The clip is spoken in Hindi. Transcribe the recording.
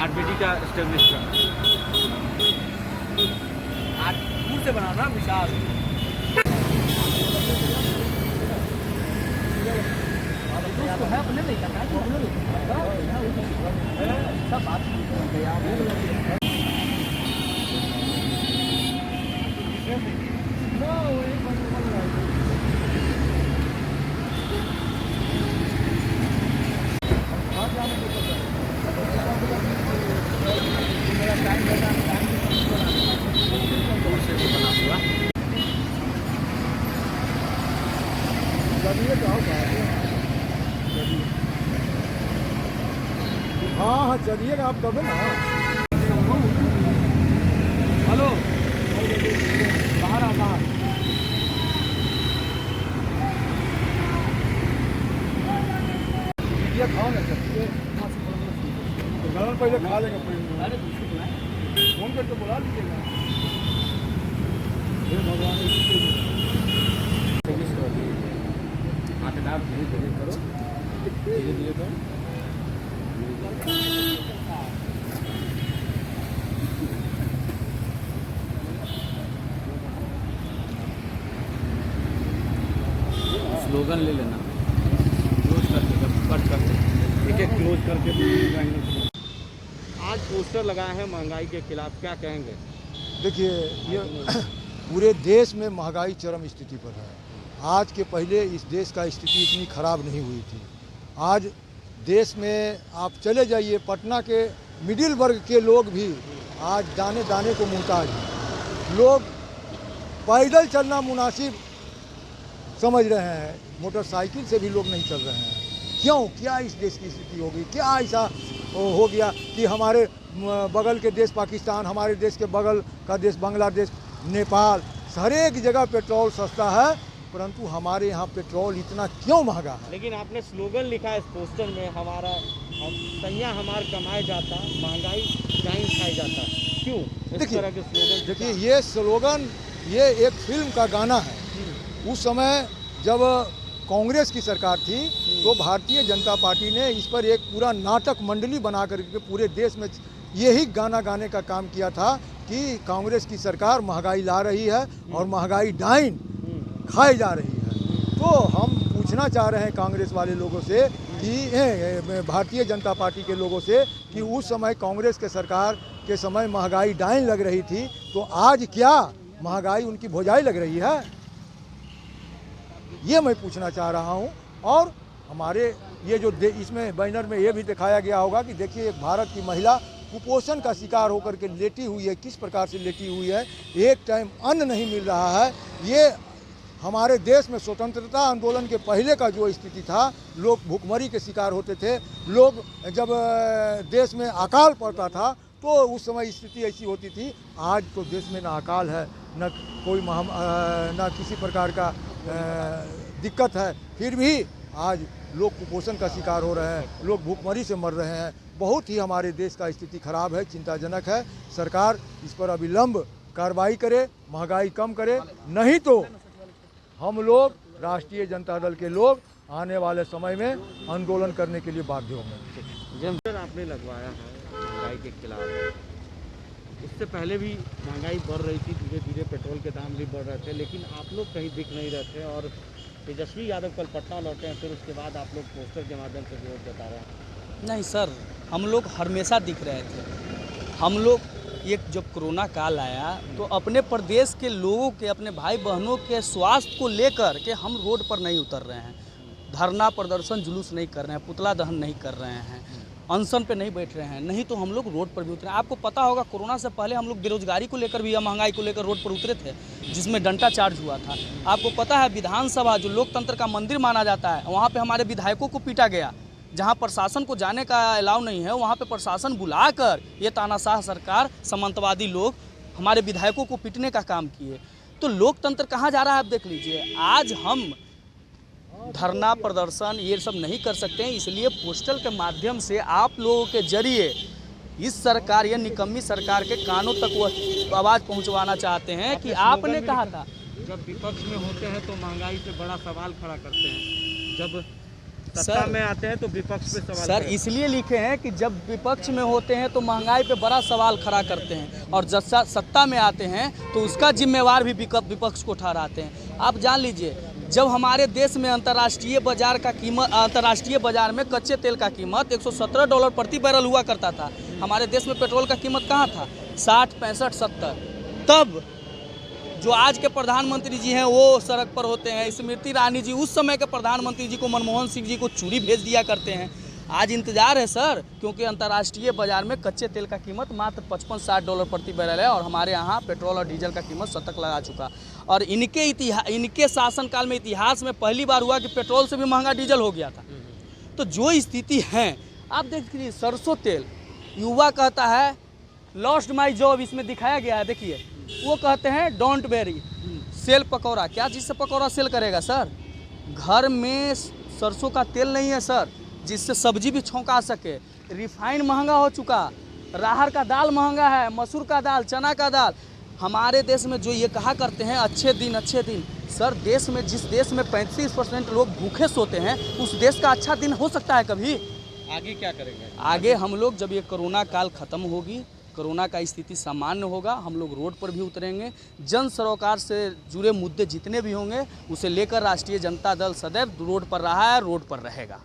आरबीडी का एस्टेब्लिश करना, आज दूर से बनाना विशाल। तो है अपने नहीं करना सब बात हाँ चलिएगा आप कब ना। हेलो बाहर आ बाहर ये खाओ ना गरम पहले खा लेंगे फोन करके बुला लीजिएगा। भगवान हाथ धीरे धीरे करो, धीरे धीरे करो। स्लोगन ले लेना, क्लोज करके कट करके एक एक क्लोज करके। आज पोस्टर लगाए हैं महंगाई के खिलाफ, क्या कहेंगे? देखिए ये पूरे देश में महंगाई चरम स्थिति पर है। आज के पहले इस देश का स्थिति इतनी खराब नहीं हुई थी। आज देश में आप चले जाइए, पटना के मिडिल वर्ग के लोग भी आज दाने दाने को मुहताज हैं। लोग पैदल चलना मुनासिब समझ रहे हैं, मोटरसाइकिल से भी लोग नहीं चल रहे हैं। क्यों? क्या इस देश की स्थिति हो गई? क्या ऐसा हो गया कि हमारे बगल के देश पाकिस्तान, हमारे देश के बगल का देश बांग्लादेश, नेपाल, हर एक जगह पेट्रोल सस्ता है, परंतु हमारे यहाँ पेट्रोल इतना क्यों महंगा है? लेकिन आपने स्लोगन लिखा है इस पोस्टर में, हमारा सैया हमार कमाए जाता, महंगाई जाइन खाई जाता, क्यों इस तरह के स्लोगन? देखिए ये स्लोगन ये एक फिल्म का गाना है। उस समय जब कांग्रेस की सरकार थी तो भारतीय जनता पार्टी ने इस पर एक पूरा नाटक मंडली बना करके पूरे देश में यही गाना गाने का काम किया था कि कांग्रेस की सरकार महंगाई ला रही है और महंगाई डाइन खाई जा रही है। तो हम पूछना चाह रहे हैं कांग्रेस वाले लोगों से कि भारतीय जनता पार्टी के लोगों से कि उस समय कांग्रेस के सरकार के समय महंगाई डाइन लग रही थी, तो आज क्या महंगाई उनकी भौजाई लग रही है? ये मैं पूछना चाह रहा हूँ। और हमारे ये जो इसमें बैनर में ये भी दिखाया गया होगा कि देखिए एक भारत की महिला कुपोषण का शिकार होकर के लेटी हुई है, किस प्रकार से लेटी हुई है, एक टाइम अन्न नहीं मिल रहा है। ये हमारे देश में स्वतंत्रता आंदोलन के पहले का जो स्थिति था, लोग भूखमरी के शिकार होते थे। लोग जब देश में अकाल पड़ता था तो उस समय स्थिति ऐसी होती थी। आज तो देश में ना अकाल है, न कोई ना किसी प्रकार का दिक्कत है, फिर भी आज लोग कुपोषण का शिकार हो रहे हैं, लोग भूखमरी से मर रहे हैं। बहुत ही हमारे देश का स्थिति खराब है, चिंताजनक है। सरकार इस पर अविलंब कार्रवाई करे, महंगाई कम करे, नहीं तो हम लोग राष्ट्रीय जनता दल के लोग आने वाले समय में आंदोलन करने के लिए बाध्य होंगे। जब आपने लगवाया है महंगाई के खिलाफ, इससे पहले भी महंगाई बढ़ रही थी, धीरे धीरे पेट्रोल के दाम भी बढ़ रहे थे, लेकिन आप लोग कहीं दिख नहीं रहे थे। और तेजस्वी यादव कल पटना लौटे हैं, फिर उसके बाद आप लोग पोस्टर के माध्यम से विरोध जता रहे हैं। नहीं सर, हम लोग हमेशा दिख रहे थे। हम लोग ये जब कोरोना काल आया तो अपने प्रदेश के लोगों के, अपने भाई बहनों के स्वास्थ्य को लेकर के हम रोड पर नहीं उतर रहे हैं, धरना प्रदर्शन जुलूस नहीं कर रहे हैं, पुतला दहन नहीं कर रहे हैं, अनशन पे नहीं बैठ रहे हैं। नहीं तो हम लोग रोड पर भी उतरे। आपको पता होगा कोरोना से पहले हम लोग बेरोजगारी को लेकर भी या महंगाई को लेकर रोड पर उतरे थे, जिसमें डंडा चार्ज हुआ था। आपको पता है विधानसभा जो लोकतंत्र का मंदिर माना जाता है, वहाँ पे हमारे विधायकों को पीटा गया। जहाँ प्रशासन को जाने का अलाउ नहीं है, वहाँ पे प्रशासन बुलाकर ये तानाशाह सरकार, सामंतवादी लोग हमारे विधायकों को पीटने का काम किए। तो लोकतंत्र कहाँ जा रहा है आप देख लीजिए। आज हम धरना प्रदर्शन ये सब नहीं कर सकते हैं, इसलिए पोस्टल के माध्यम से आप लोगों के जरिए इस सरकार या निकम्मी सरकार के कानों तक वो आवाज़ पहुंचवाना चाहते हैं कि आपने कहा था। जब विपक्ष में होते हैं तो महंगाई पे बड़ा सवाल खड़ा करते हैं, जब सत्ता सर, में आते हैं तो विपक्ष पे सवाल सर करें। इसलिए लिखे हैं कि जब विपक्ष में होते हैं तो महंगाई पे बड़ा सवाल खड़ा करते हैं, और जब सत्ता में आते हैं तो उसका जिम्मेवार भी विपक्ष को ठहराते हैं। आप जान लीजिए, जब हमारे देश में अंतर्राष्ट्रीय बाजार में कच्चे तेल का कीमत $117 प्रति बैरल हुआ करता था। हमारे देश में पेट्रोल का कीमत कहाँ था? 60, 65, 70। तब जो आज के प्रधानमंत्री जी हैं वो सड़क पर होते हैं। स्मृति ईरानी जी उस समय के प्रधानमंत्री जी को, मनमोहन सिंह जी को चूड़ी भेज दिया करते हैं। आज इंतजार है सर, क्योंकि अंतर्राष्ट्रीय बाजार में कच्चे तेल का कीमत मात्र $55-60 प्रति बैरल है, और हमारे यहाँ पेट्रोल और डीजल का कीमत शतक लगा चुका। और इनके शासनकाल में इतिहास में पहली बार हुआ कि पेट्रोल से भी महंगा डीजल हो गया था। तो जो स्थिति है, आप देखिए सरसों तेल, युवा कहता है लॉस्ट माई जॉब, इसमें दिखाया गया है। देखिए वो कहते हैं डोंट वेरी, सेल पकौड़ा। क्या चीज़ से पकौड़ा सेल करेगा सर? घर में सरसों का तेल नहीं है सर, जिससे सब्जी भी छौंका सके। रिफाइंड महंगा हो चुका, राहर का दाल महंगा है, मसूर का दाल, चना का दाल। हमारे देश में जो ये कहा करते हैं अच्छे दिन अच्छे दिन, सर देश में जिस देश में 35% लोग भूखे सोते हैं, उस देश का अच्छा दिन हो सकता है कभी? आगे क्या करेंगे? आगे हम लोग जब ये कोरोना काल ख़त्म होगी, कोरोना का स्थिति सामान्य होगा, हम लोग रोड पर भी उतरेंगे। जन सरोकार से जुड़े मुद्दे जितने भी होंगे उसे लेकर राष्ट्रीय जनता दल सदैव रोड पर रहा है, रोड पर रहेगा।